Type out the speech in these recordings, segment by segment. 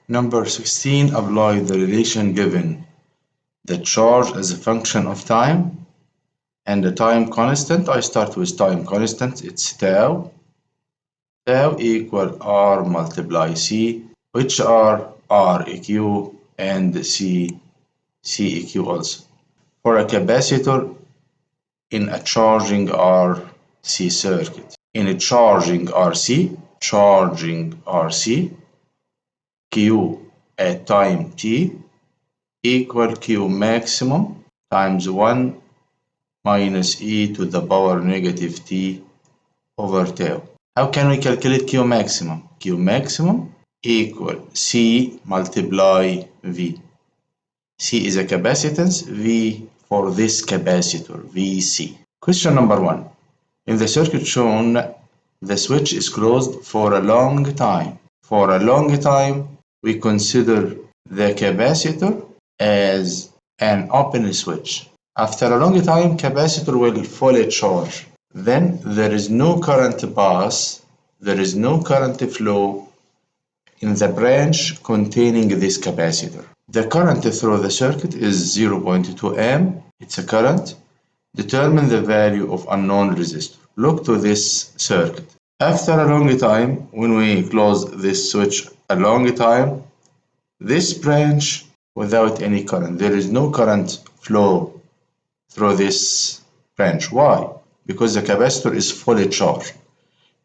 Number 16, apply the relation given the charge as a function of time and the time constant. I start with time constant, it's tau. Tau equal R multiply C, which are R eq and C eq also. For a capacitor in a charging RC circuit. In a charging RC, Q at time t equal Q maximum times 1 minus e to the power negative t over tau. How can we calculate Q maximum? Q maximum equal C multiply V. C is a capacitance, V for this capacitor, VC. Question number 1. In the circuit shown, the switch is closed for a long time. For a long time, we consider the capacitor as an open switch. After a long time, capacitor will fully charge. Then there is no current pass, there is no current flow in the branch containing this capacitor. The current through the circuit is 0.2 amp. It's a current. Determine the value of unknown resistor. Look to this circuit. After a long time, when we close this switch a long time, this branch without any current. There is no current flow through this branch. Why? Because the capacitor is fully charged.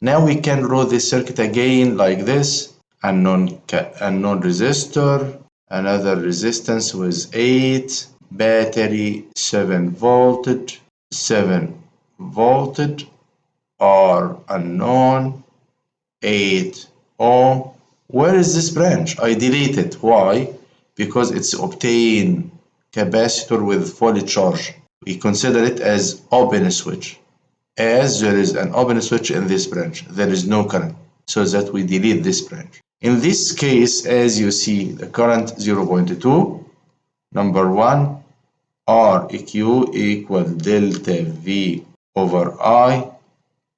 Now we can draw this circuit again like this. Unknown resistor, another resistance with 8, battery 7 voltage, R unknown, 8 ohm. Where is this branch? I delete it. Why? Because it's obtained capacitor with fully charge. We consider it as open switch. As there is an open switch in this branch, there is no current, so that we delete this branch. In this case, as you see, the current 0.2, number 1, R eq equal delta V over I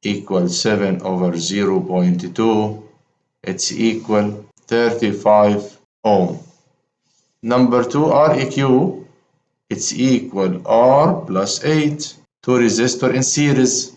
equal 7 over 0.2. It's equal 35 ohm. Number 2, R eq, it's equal R plus 8. Two resistors in series.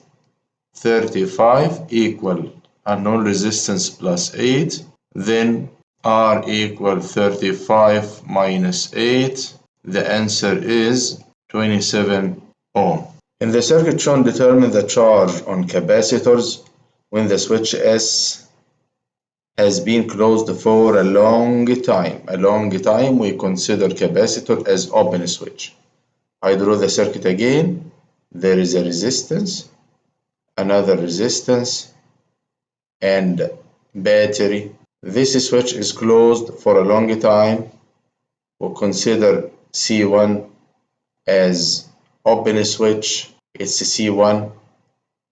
35 equal unknown resistance plus 8. Then R equal 35 minus 8. The answer is 27 ohm. In the circuit shown, determine the charge on capacitors when the switch S has been closed for a long time. A long time, we consider capacitor as open switch. I draw the circuit again. There is a resistance, another resistance, and battery. This switch is closed for a long time. We'll consider C1 as open switch. It's C1,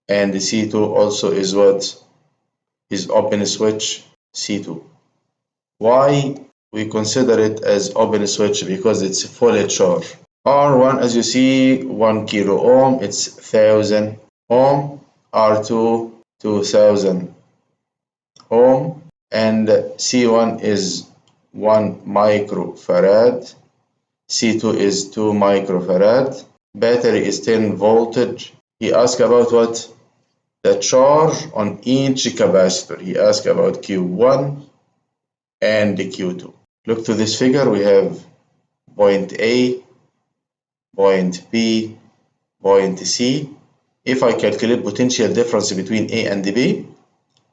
and C2 also is what? Is open switch, C2. Why we consider it as open switch? Because it's fully charged. R1, as you see, 1 kilo ohm, it's 1000 ohm. R2, 2000 ohm. And C1 is 1 microfarad. C2 is 2 microfarad. Battery is 10 voltage. He asked about what? The charge on each capacitor. He asked about Q1 and Q2. Look to this figure. We have point A, point B, point C. If I calculate potential difference between A and B,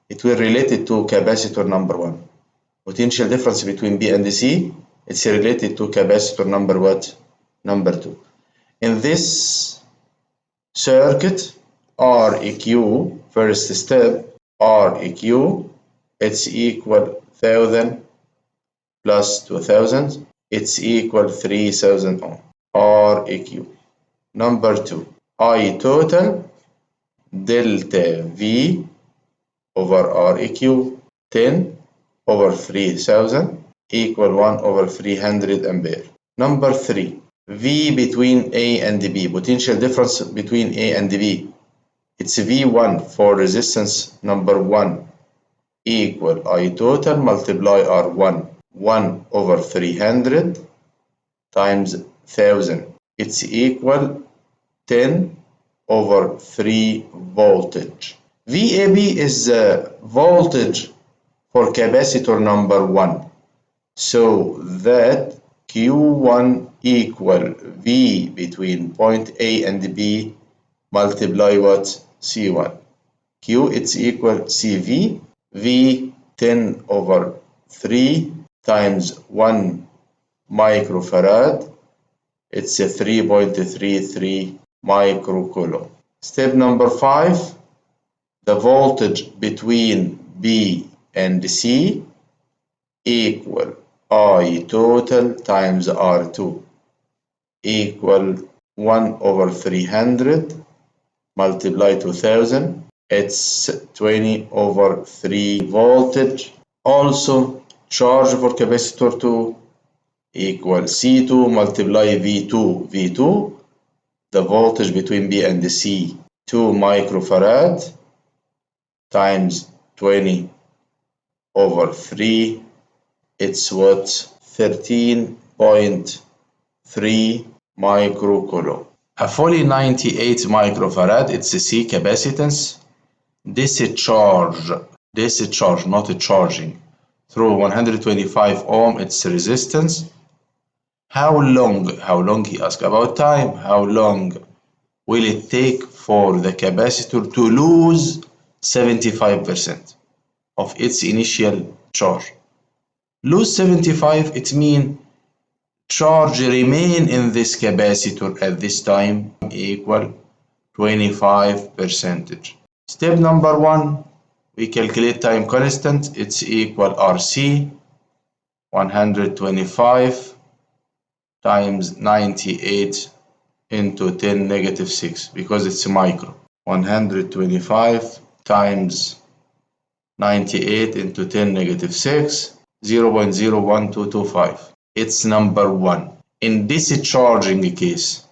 it will relate it to capacitor number 1. Potential difference between B and C, it's related to capacitor number what? Number 2. In this circuit, Req, first step, Req, it's equal 1000 plus 2000, it's equal 3000 ohm. Req. Number 2, I total delta V over Req, 10 over 3000 equal 1 over 300 ampere. Number 3, V between A and B, potential difference between A and B, it's V1 for resistance number 1 equal I total multiply R1. 1 over 300 times 1000. It's equal 10 over 3 voltage. VAB is the voltage for capacitor number 1. So that Q1 equal V between point A and B multiply what? C1. Q it's equal CV, V 10 over 3 times 1 microfarad, it's a 3.33 microcoulomb. Step number 5, the voltage between B and C equal I total times R2 equal 1 over 300 multiply 2000. It's 20 over 3 voltage. Also, charge for capacitor 2 equal C2 multiply V2. V2, the voltage between B and C, 2 microfarad times 20 over 3. It's what? 13.3 microcoulomb. A fully 98 microfarad, it's a C capacitance, discharge, not a charging, through 125 ohm, its resistance. How long he asked about time, how long will it take for the capacitor to lose 75% of its initial charge? Lose 75, it means charge remain in this capacitor at this time equal 25%. Step number 1, we calculate time constant, it's equal RC 125 times 98 into 10 negative 6 because it's a micro. 125 times 98 into 10 negative 6, 0.01225. It's number 1. In discharging case,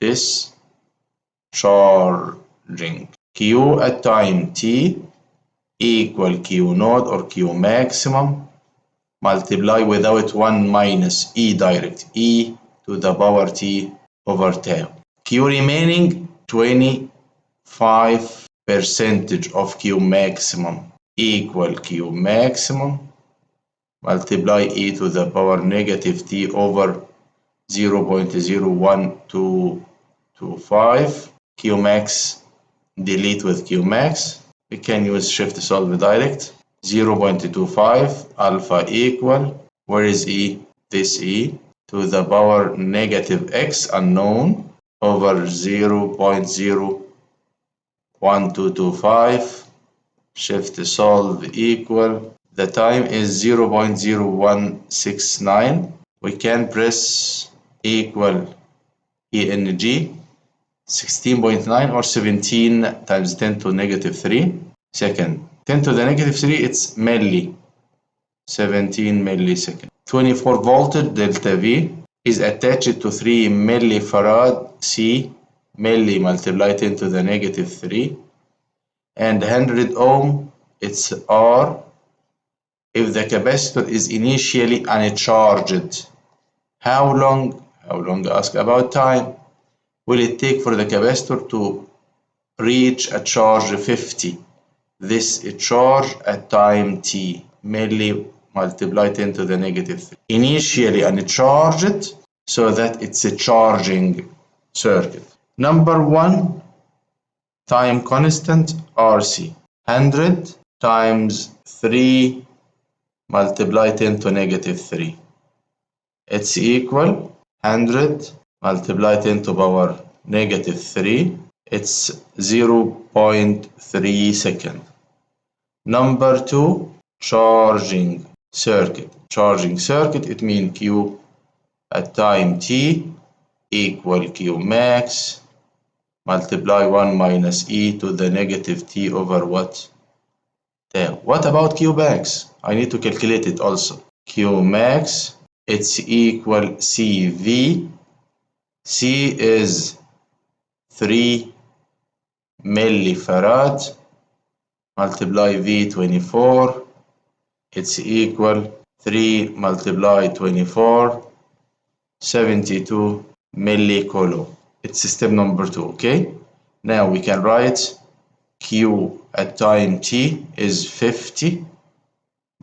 discharging, Q at time t equal Q naught or Q maximum multiply without 1 minus E direct, E to the power t over tau. Q remaining 25% of Q maximum equal Q maximum multiply E to the power negative t over 0.01225. Q max delete with Q max. We can use shift solve direct. 0.25 alpha equal, where is E? This E to the power negative x unknown over 0.01225. Shift solve equal, the time is 0.0169. We can press equal ENG 16.9 or 17 times 10 to negative 3 second. 10 to the negative 3, it's milli, 17 millisecond. 24 voltage delta V is attached to 3 millifarad C, milli multiplied 10 to the negative 3, and 100 ohm, it's R, if the capacitor is initially uncharged. How long ask about time, will it take for the capacitor to reach a charge 50? This charge at time t, milli multiply 10 to the negative 3. Initially uncharged, so that it's a charging circuit. Number 1, time constant RC, 100 times 3 multiply 10 to negative 3. It's equal 100 multiply 10 to power negative 3. It's 0.3 second. Number 2, charging circuit. Charging circuit, it means Q at time t equal Q max multiply 1 minus E to the negative t over what? Tau. What about Q max? I need to calculate it also. Q max, it's equal CV. C is 3 millifarad multiply V24, it's equal 3 multiply 24, 72 millicoulomb. It's step number 2, okay? Now we can write Q at time t is 50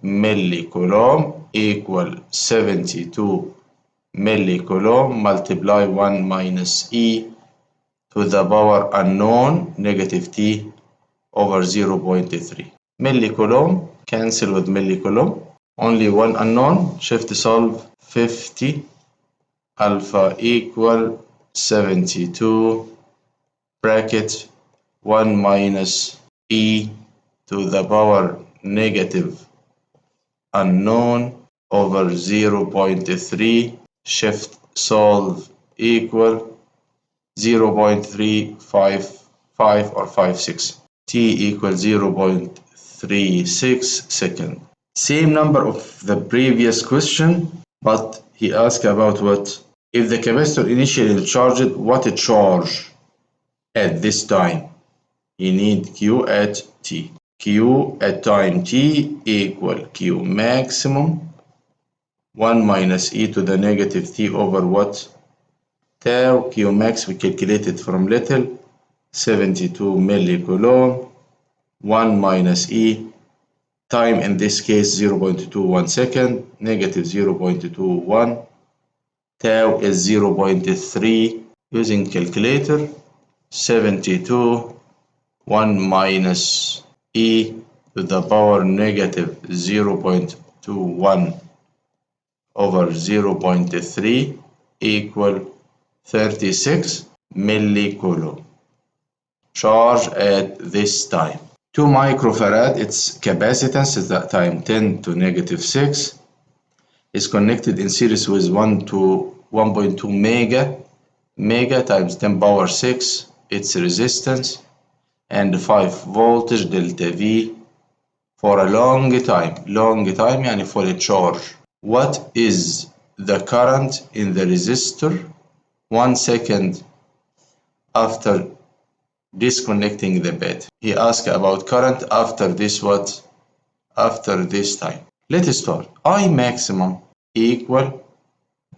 millicoulomb equal 72 millicoulomb multiply 1 minus E to the power unknown negative t over 0.3. Millicoulomb cancel with millicoulomb. Only one unknown. Shift solve 50 alpha equal 72 bracket 1 minus E to the power negative unknown over 0.3. Shift solve equal 0.355 or 56. T equals 0.36 second. Same number of the previous question, but he asked about what? If the capacitor initially charged, what it charge at this time? You need Q at T. Q at time T equal Q maximum 1 minus E to the negative T over what? Tau. Q max we calculated from little 72 millicoulomb 1 minus E. Time in this case 0.21 second, negative 0.21. Tau is 0.3. Using calculator 72 1 minus E to the power negative 0.21 over 0.3 equal 36 millicoulomb. Charge at this time. 2 microfarad, its capacitance is that time 10 to negative 6 is connected in series with 1.2 mega times 10 power 6 its resistance and 5 voltage delta V for a long time يعني fully charge. What is the current in the resistor 1 second after disconnecting the bed? He asked about current after this what? After this time. Let's start. I maximum equal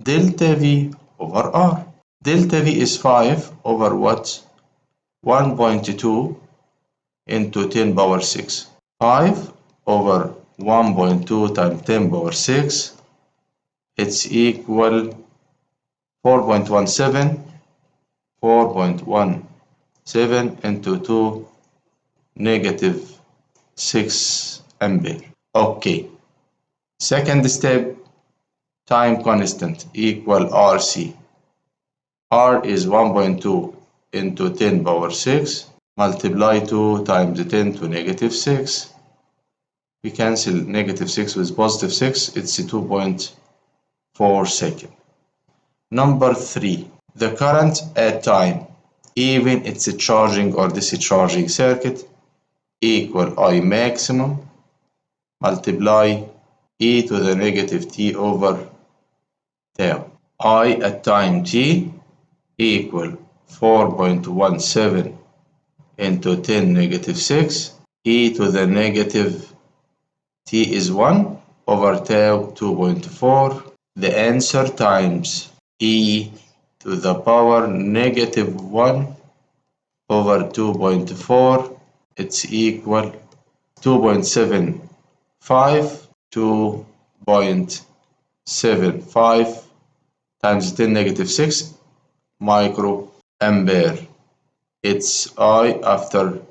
delta V over R. Delta V is 5 over what? 1.2 into 10 power 6. 5 over 1.2 times 10 power 6. It's equal 4.17. 4.17 into 2 negative 6 ampere. Okay. Second step, time constant equal RC. R is 1.2 into 10 power 6 multiply 2 times 10 to negative 6. We cancel negative 6 with positive 6. It's 2.4 second. Number 3. The current at time, even it's a charging or discharging circuit, equal I maximum multiply E to the negative T over tau. I at time T equal 4.17 into 10 negative 6. E to the negative T is 1 over tau 2.4. The answer times E to the power negative 1 over 2.4. It's equal 2.75. 2.75 times 10 negative 6 microampere. It's I after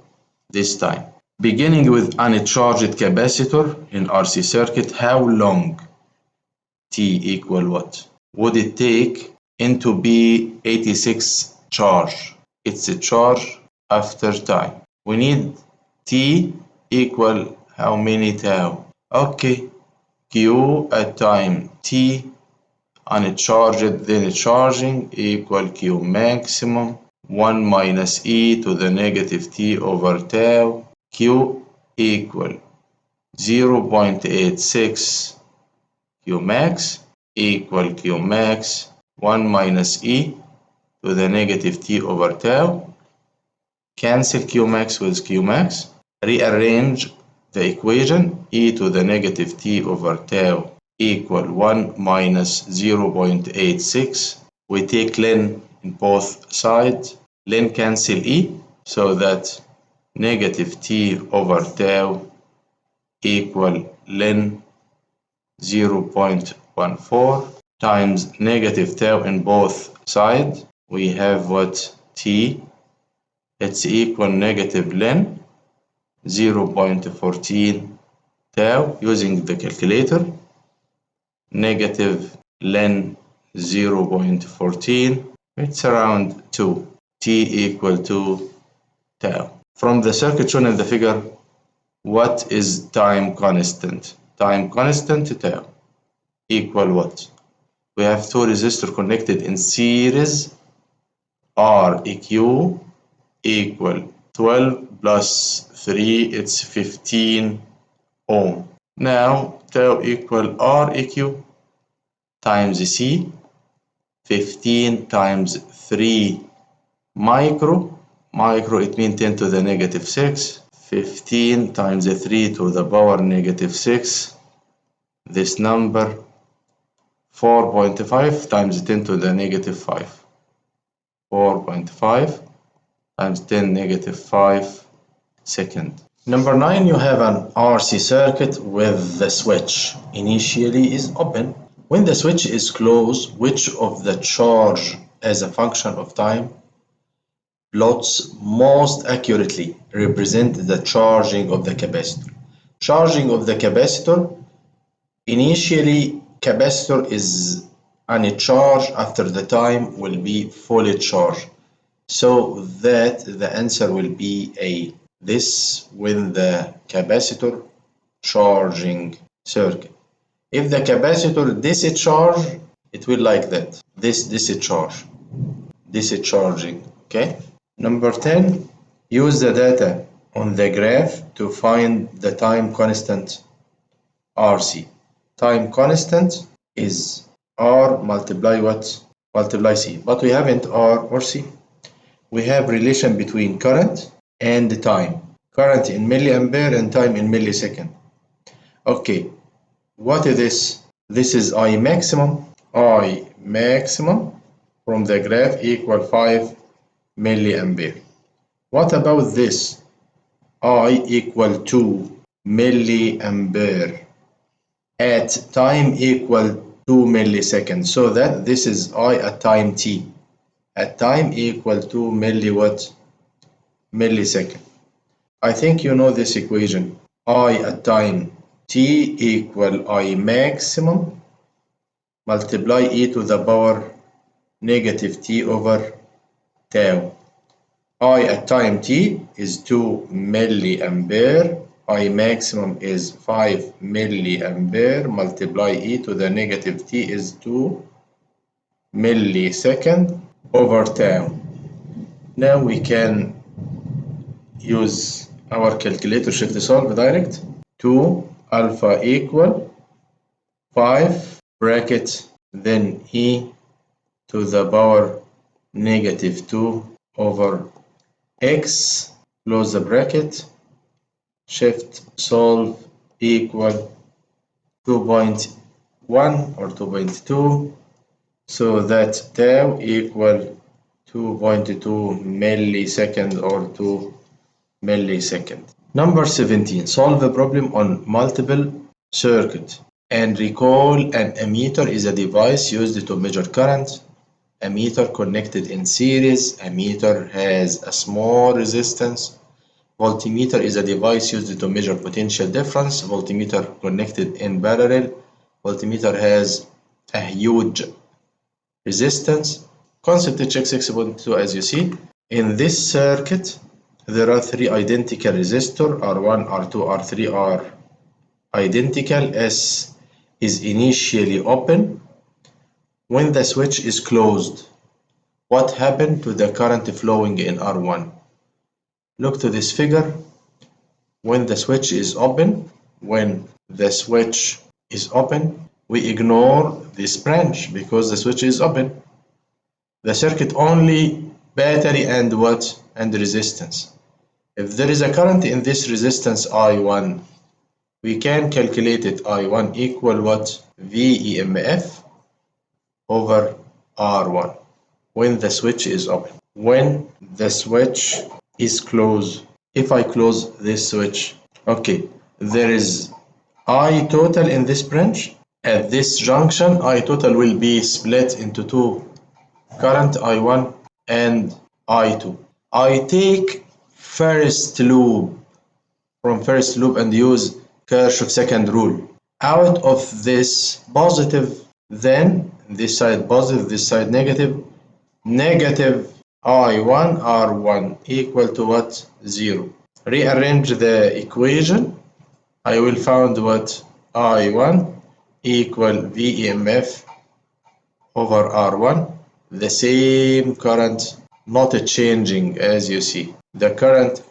this time. Beginning with uncharged capacitor in RC circuit, how long T equal what? Would it take into B86 charge? It's a charge after time. We need T equal how many tau? Okay, Q at time T uncharged then charging equal Q maximum 1 minus E to the negative T over tau. Q equal 0.86 Q max equal Q max 1 minus E to the negative T over tau. Cancel Q max with Q max. Rearrange the equation E to the negative T over tau equal 1 minus 0.86. We take ln in both sides. Ln cancel e, so that negative t over tau equal ln 0.14 times negative tau in both sides. We have what? T. It's equal negative ln 0.14 tau using the calculator. Negative ln 0.14, it's around 2. T equal to tau. From the circuit shown in the figure, what is time constant? Time constant tau equal what? We have two resistors connected in series. Req equal 12 plus 3, it's 15 ohm. Now tau equal Req times C, 15 times 3 micro. Micro, it means 10 to the negative 6. 15 times 3 to the power negative 6. This number 4.5 times 10 to the negative 5. 4.5 times 10 negative 5 second. Number 9, you have an RC circuit with the switch initially is open. When the switch is closed, which of the charge as a function of time plots most accurately represent the charging of the capacitor? Charging of the capacitor, initially capacitor is uncharged, after the time will be fully charged. So that the answer will be A. This when the capacitor charging circuit. If the capacitor discharge, it will like that. This discharge, discharging. Okay. Number 10, use the data on the graph to find the time constant RC. Time constant is R multiply what? Multiply C. But we haven't R or C. We have relation between current and time. Current in milliampere and time in millisecond. Okay, what is this? This is I maximum. I maximum from the graph equal 5 milliampere. What about this? I equal 2 milliampere at time equal 2 milliseconds. So that this is I at time t. At time equal 2 millisecond. I think you know this equation. I at time t equal I maximum multiply e to the power negative t over tau. I at time t is 2 milliampere. I maximum is 5 milliampere multiply e to the negative t is 2 millisecond over tau. Now we can use our calculator shift solve direct. 2 alpha equal 5 bracket then e to the power negative 2 over x, close the bracket, shift solve equal 2.1 or 2.2, so that tau equal 2.2 millisecond or 2 millisecond. Number 17, solve a problem on multiple circuit and recall an ammeter is a device used to measure current. Ammeter connected in series. Ammeter has a small resistance. Voltmeter is a device used to measure potential difference. Voltmeter connected in parallel. Voltmeter has a huge resistance. Concept check 6.2 as you see. In this circuit, there are three identical resistors. R1, R2, R3 are identical. S is initially open. When the switch is closed, what happened to the current flowing in R1? Look to this figure. When the switch is open, we ignore this branch because the switch is open. The circuit only battery and what? And resistance. If there is a current in this resistance I1, we can calculate it I1 equal what? VEMF over R1 when the switch is open. When the switch is closed, if I close this switch, okay, there is I total in this branch. At this junction, I total will be split into two, current I1 and I2. I take first loop from first loop and use Kirchhoff's second rule. Out of this positive, then this side positive, this side negative, negative I1 R1 equal to what? 0. Rearrange the equation. I will find what? I1 equal VEMF over R1, the same current, not changing as you see. The current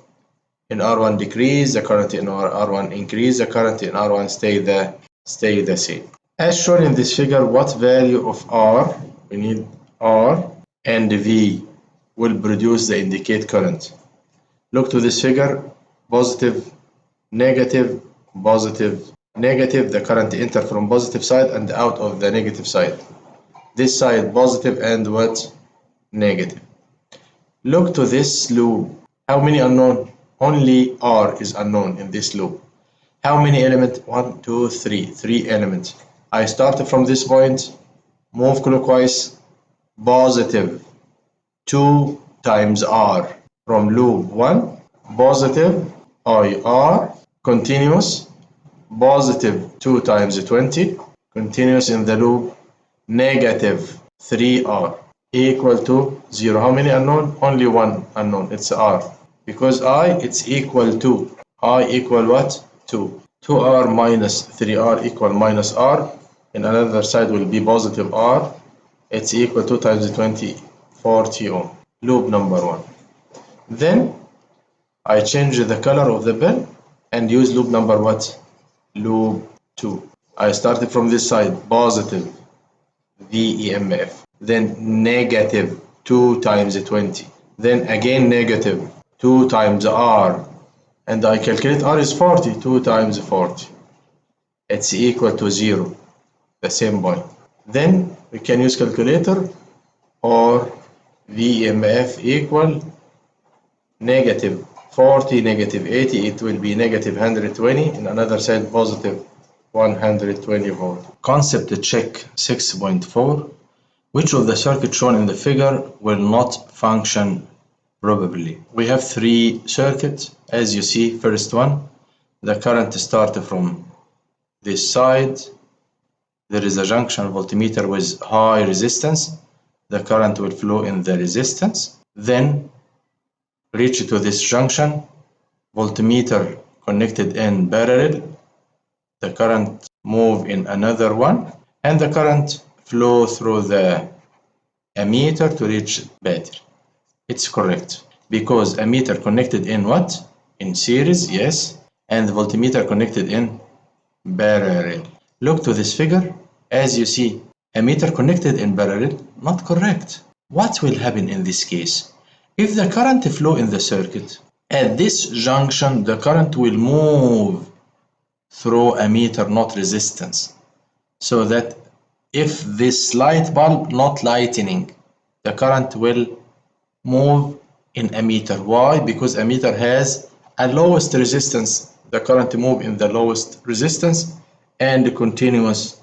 in R1 decrease, the current in R1 increase, the current in R1 stay the same. As shown in this figure, what value of R, we need R and V, will produce the indicate current. Look to this figure, positive, negative, positive, negative, the current enter from positive side and out of the negative side. This side positive and what? Negative. Look to this loop. How many unknown? Only R is unknown in this loop. How many elements? 1, 2, 3. 3 elements. I start from this point, move clockwise, positive 2 times R. From loop 1, positive IR, continuous, positive 2 times 20, continuous in the loop, negative 3R equal to 0. How many unknown? Only one unknown, it's R. Because I, it's equal to, I equal what? 2. 2R minus 3R equal minus R. And another side will be positive R. It's equal to 2 times 20, 40 ohm. Loop number 1. Then I change the color of the pen and use loop number what? Loop 2. I started from this side, positive VEMF, then negative 2 times 20, then again negative 2 times R, and I calculate R is 40, 2 times 40. It's equal to 0, the same point. Then we can use calculator or VEMF equal negative 40, negative 80, it will be negative 120, and another side positive 120 volt. Concept check 6.4. Which of the circuits shown in the figure will not function properly? We have 3 circuits. As you see, first one, the current starts from this side. There is a junction voltmeter with high resistance. The current will flow in the resistance. Then reach to this junction, voltmeter connected in parallel. The current move in another one, and the current flow through the ammeter to reach battery. It's correct because ammeter connected in what? In series, yes, and the voltmeter connected in parallel. Look to this figure. As you see, ammeter connected in parallel, not correct. What will happen in this case? If the current flow in the circuit, at this junction, the current will move through ammeter, not resistance. So that if this light bulb not lightening, the current will move in ammeter. Why? Because ammeter has a lowest resistance. The current move in the lowest resistance and continuous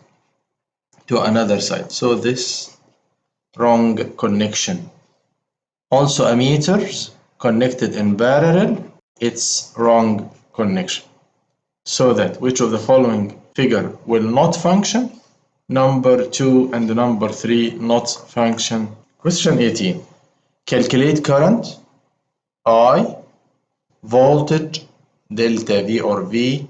to another side. So this wrong connection. Also ammeters connected in parallel, it's wrong connection. So that which of the following figure will not function? Number 2 and number 3 not function. Question 18. Calculate current I, voltage delta V or V,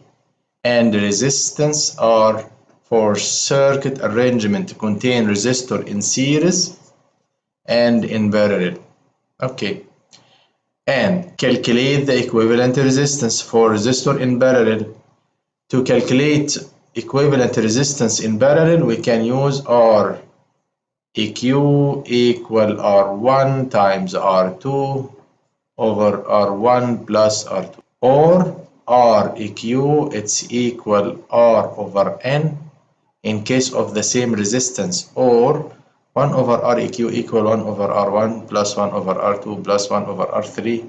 and resistance R for circuit arrangement contain resistor in series and in parallel. Okay. And calculate the equivalent resistance for resistor in parallel. To calculate equivalent resistance in parallel, we can use R EQ equal R1 times R2 over R1 plus R2. Or Req, it's equal R over N in case of the same resistance, or 1 over Req equal 1 over R1 plus 1 over R2 plus 1 over R3,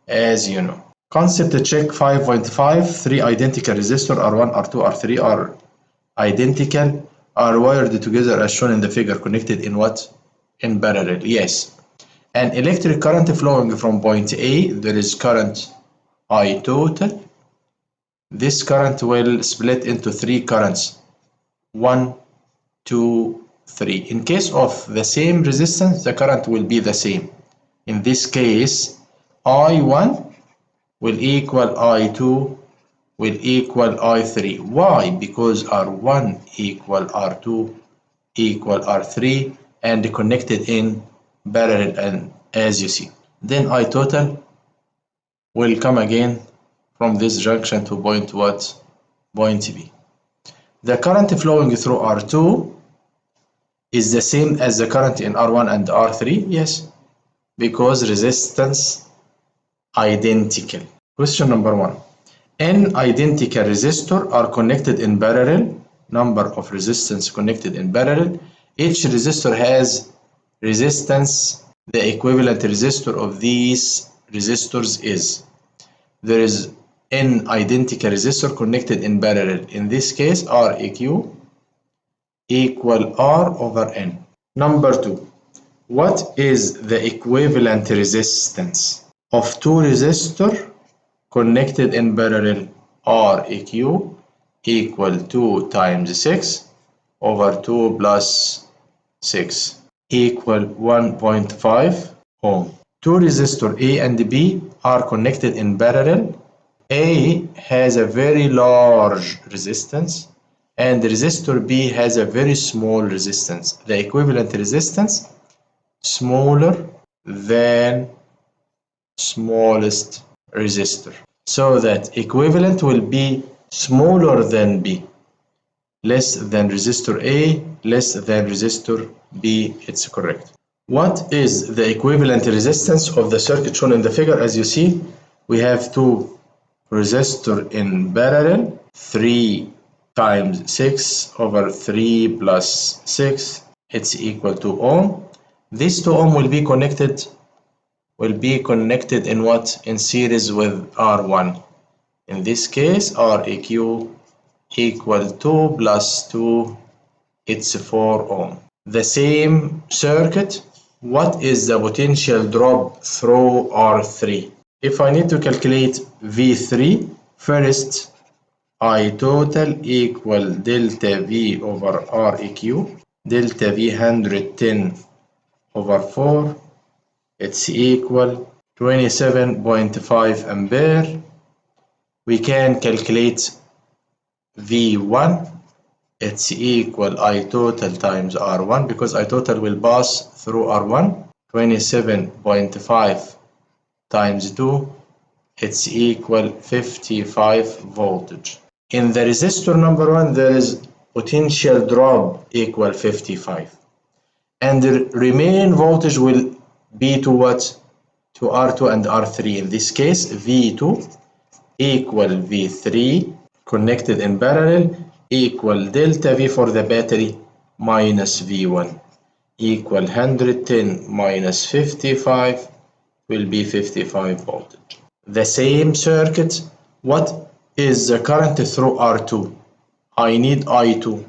as you know. Concept check 5.5. Three identical resistors R1, R2, R3 are identical, are wired together as shown in the figure, connected in what? In parallel. Yes. An electric current flowing from point A, there is current I total. This current will split into three currents, 1, 2, 3. In case of the same resistance, the current will be the same. In this case, I1 will equal I2 will equal I3. Why? Because R1 equal R2 equal R3 and connected in parallel, and as you see. Then I total will come again from this junction to point what? Point B. The current flowing through R2 is the same as the current in R1 and R3. Yes, because resistance identical. Question number 1. N identical resistors are connected in parallel. Number of resistance connected in parallel. Each resistor has resistance. The equivalent resistor of these resistors is, there is N identical resistor connected in parallel. In this case, Req equal R over N. Number 2. What is the equivalent resistance of two resistors connected in parallel? Req equal 2 times 6 over 2 plus 6 equal 1.5 ohm. Two resistors A and B are connected in parallel. A has a very large resistance and resistor B has a very small resistance. The equivalent resistance smaller than smallest resistor. So that equivalent will be smaller than B, less than resistor A, less than resistor B. It's correct. What is the equivalent resistance of the circuit shown in the figure? As you see, we have two resistors in parallel, 3 times 6 over 3 plus 6, it's equal to ohm. These 2 ohm will be connected in what? In series with R1. In this case, Req equal 2 plus 2, it's 4 ohm. The same circuit, what is the potential drop through R3? If I need to calculate V3, first I total equal delta V over Req, delta V 110 over 4, it's equal 27.5 ampere. We can calculate V1, it's equal I total times R1, because I total will pass through R1. 27.5 times 2, it's equal 55 voltage. In the resistor number 1, there is potential drop equal 55. And the remaining voltage will be to what? To R2 and R3. In this case, V2 equal V3 connected in parallel equal delta V for the battery minus V1 equal 110 minus 55 will be 55 voltage. The same circuit, what is the current through R2? I need I2.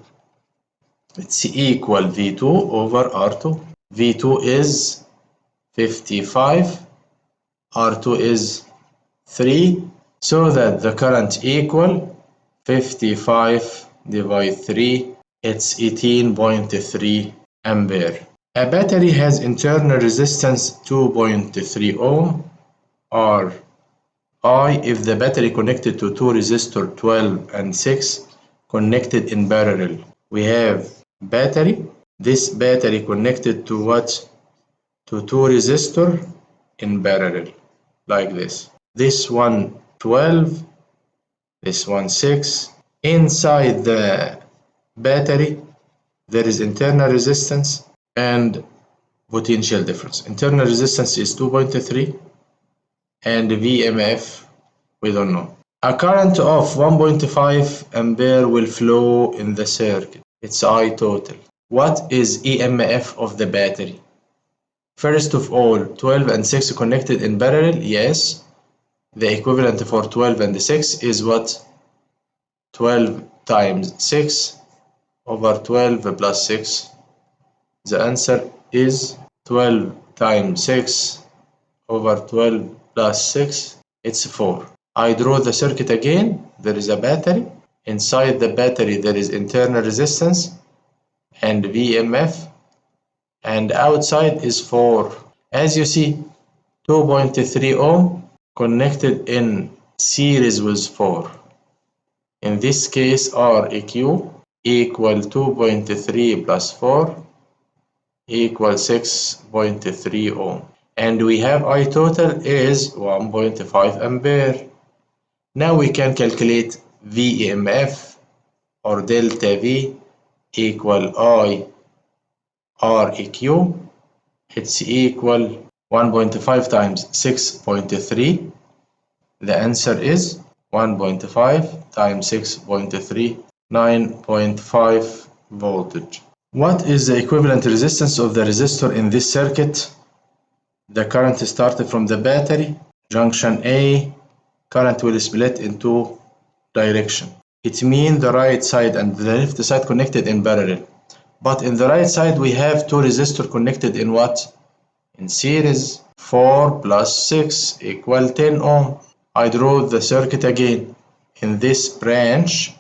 It's equal V2 over R2. V2 is 55, R2 is 3, so that the current equal 55 divided 3, it's 18.3 ampere. A battery has internal resistance 2.3 ohm Ri if the battery connected to two resistors 12 and 6 connected in parallel. We have battery, this battery connected to what? To two resistors in parallel, like this. This one 12, this one 6. Inside the battery, there is internal resistance and potential difference. Internal resistance is 2.3 and VMF, we don't know. A current of 1.5 ampere will flow in the circuit. It's I total. What is EMF of the battery? First of all, 12 and 6 connected in parallel. Yes. The equivalent for 12 and 6 is what? 12 times 6 over 12 plus 6. The answer is 12 times 6 over 12 plus 6. It's 4. I draw the circuit again. There is a battery. Inside the battery there is internal resistance and VMF, and outside is 4. As you see, 2.3 ohm connected in series with 4. In this case, Req equal 2.3 plus 4 equals 6.3 ohm. And we have I total is 1.5 ampere. Now we can calculate VEMF or delta V equal I Req. It's equal 1.5 times 6.3. The answer is 1.5 times 6.3, 9.5 voltage. What is the equivalent resistance of the resistor in this circuit? The current started from the battery, junction A, current will split in two directions. It means the right side and the left side connected in parallel. But in the right side we have two resistors connected in what? In series. 4 plus 6 equal 10 ohm. I draw the circuit again. In this branch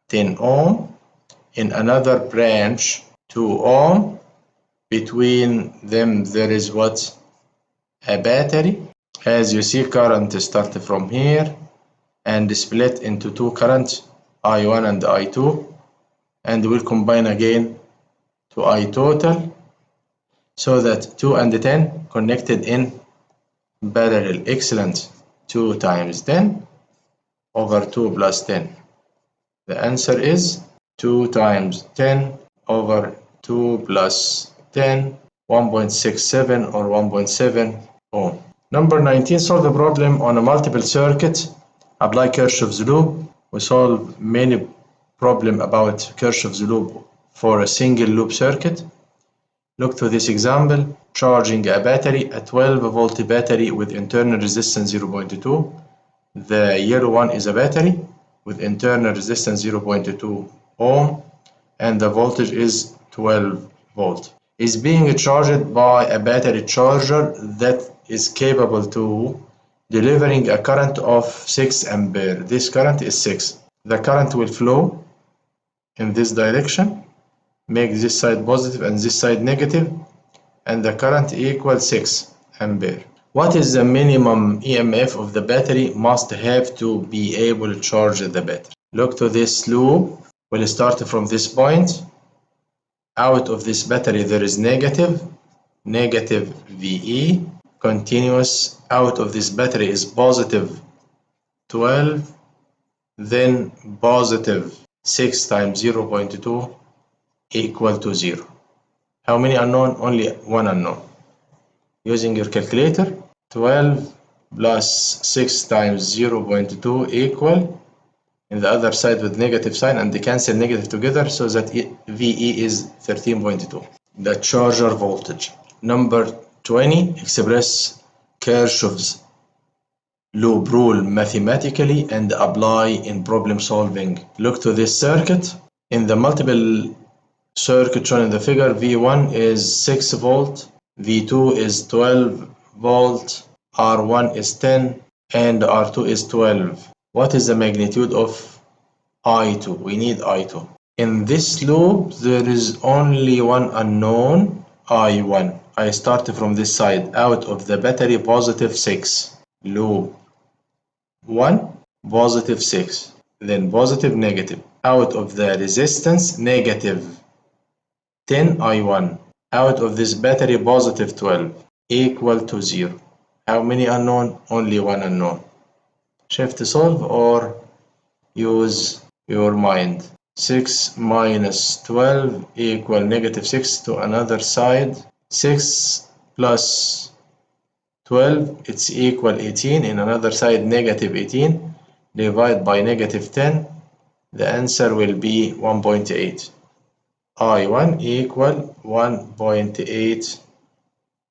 10 ohm, in another branch 2 ohm. Between them there is what? A battery. As you see, current starts from here and split into two currents, I1 and I2, and will combine again to I total, so that 2 and 10 connected in parallel. Excellent. 2 times 10 over 2 plus 10. The answer is 2 times 10 over 2 plus 10, 1.67 or 1.7 ohm. Number 19, solve the problem on a multiple circuit. Apply Kirchhoff's loop. We solve many problems about Kirchhoff's loop for a single loop circuit. Look to this example. Charging a battery, a 12-volt battery with internal resistance 0.2. The yellow one is a battery with internal resistance 0.2 ohm, and the voltage is 12 volt. Is being charged by a battery charger that is capable to delivering a current of 6 ampere. This current is 6. The current will flow in this direction, make this side positive and this side negative, and the current equals 6 ampere. What is the minimum EMF of the battery must have to be able to charge the battery? Look to this loop. We'll start from this point. Out of this battery there is negative VE. Continuous. Out of this battery is positive 12, then positive 6 times 0.2 equal to 0. How many unknown? Only one unknown. Using your calculator, 12 plus 6 times 0.2 equal, in the other side with negative sign, and they cancel negative together, so that VE is 13.2. The charger voltage. Number 20, express Kirchhoff's loop rule mathematically and apply in problem solving. Look to this circuit. In the multiple circuit shown in the figure, V1 is 6 volt, V2 is 12 volt, R1 is 10, and R2 is 12. What is the magnitude of I2? We need I2. In this loop, there is only one unknown, I1. I start from this side. Out of the battery, positive 6. Loop 1, positive 6. Then positive, negative. Out of the resistance, negative 10 I1. Out of this battery, positive 12, equal to 0. How many unknown? Only one unknown. Shift to solve or use your mind. 6 minus 12 equal negative 6 to another side. 6 plus 12, it's equal 18. In another side, negative 18. divide by -10, the answer will be 1.8. I1 equal 1.8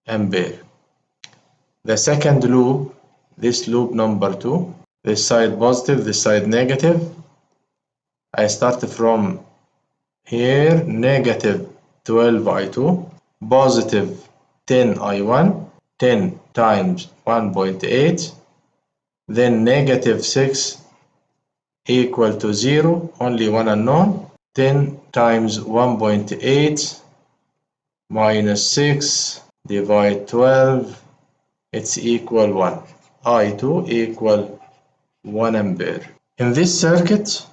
ampere. The second loop, this loop number 2, this side positive, this side negative. I start from here, negative 12I2, positive 10I1, 10 times 1.8, then negative 6 equal to 0, only one unknown, 10 times 1.8 minus 6 divide 12, it's equal 1. I2 equal 1 ampere. In this circuit,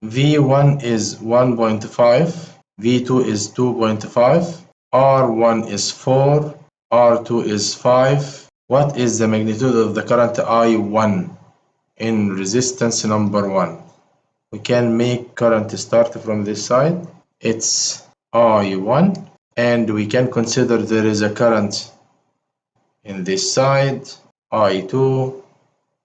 V1 is 1.5, V2 is 2.5, R1 is 4, R2 is 5. What is the magnitude of the current I1 in resistance number 1? We can make current start from this side. It's I1, and we can consider there is a current in this side, I2,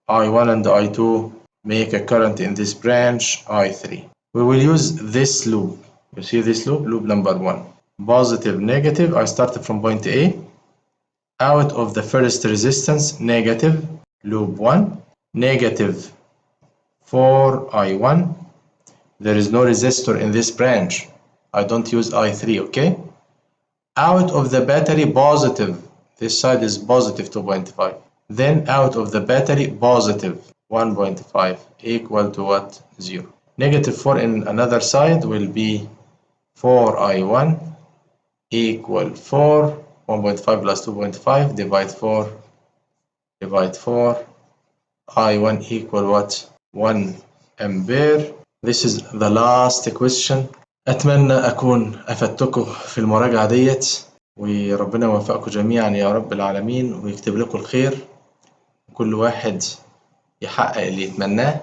I1 and I2 make a current in this branch, I3. We will use this loop. You see this loop? Loop number 1. Positive, negative. I started from point A. Out of the first resistance, negative, loop 1. Negative 4I1. There is no resistor in this branch. I don't use I3, okay? Out of the battery, positive. This side is positive 2.5. Then out of the battery, positive 1.5 equal to what? 0. Negative 4 in another side will be 4I1 equal 4. 1.5 plus 2.5 divide 4 divide 4. I1 equal what? 1 ampere. This is the last question. أتمنى أكون أفدتكم في المراجعة ديت، وربنا يوفقكم جميعا يا رب العالمين ويكتب لكم الخير، وكل واحد يحقق اللي يتمناه.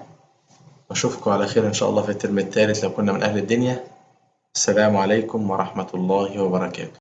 وأشوفكم على خير إن شاء الله في الترم الثالث لو كنا من أهل الدنيا. السلام عليكم ورحمة الله وبركاته.